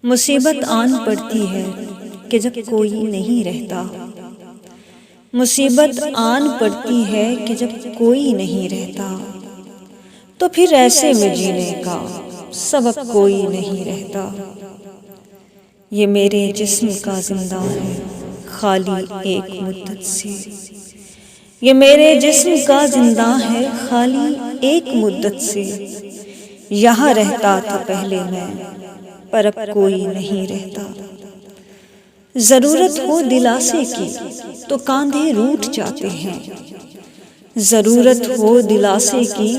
مصیبت آن پڑتی ہے کہ جب کوئی نہیں رہتا، مصیبت آن پڑتی ہے کہ جب کوئی نہیں رہتا، تو پھر ایسے میں جینے کا سبب کوئی نہیں رہتا۔ یہ میرے جسم کا زندہ ہے خالی ایک مدت سے، یہ میرے جسم کا زندہ ہے خالی ایک مدت سے۔ یہاں رہتا تھا پہلے میں، پر اب کوئی نہیں رہتا۔ ضرورت ہو دلاسے کی تو کاندھے روٹھ جاتے ہیں، ضرورت ہو دلاسے کی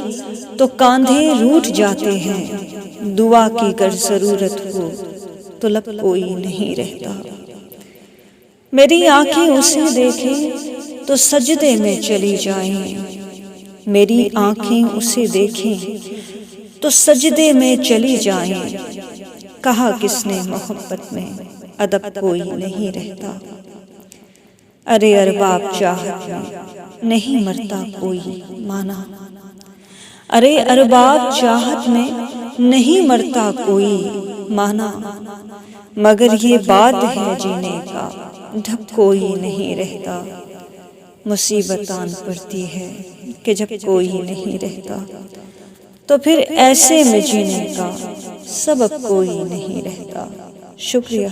تو کاندھے روٹھ جاتے ہیں۔ دعا کی گر ضرورت ہو تو لب کوئی نہیں رہتا۔ میری آنکھیں اسے دیکھیں تو سجدے میں چلی جائیں، میری آنکھیں اسے دیکھیں تو سجدے میں چلی جائیں۔ کہا کس نے محبت میں ادب کوئی نہیں رہتا۔ ارے ارباب چاہت میں نہیں مرتا کوئی مانا، ارے ارباب چاہت میں نہیں مرتا کوئی مانا، مگر یہ بات ہے جینے کا ڈھب کوئی نہیں رہتا۔ مصیبت آن پڑتی ہے کہ جب کوئی نہیں رہتا، تو پھر ایسے میں جینے کا سبب کوئی نہیں رہتا۔ شکریہ۔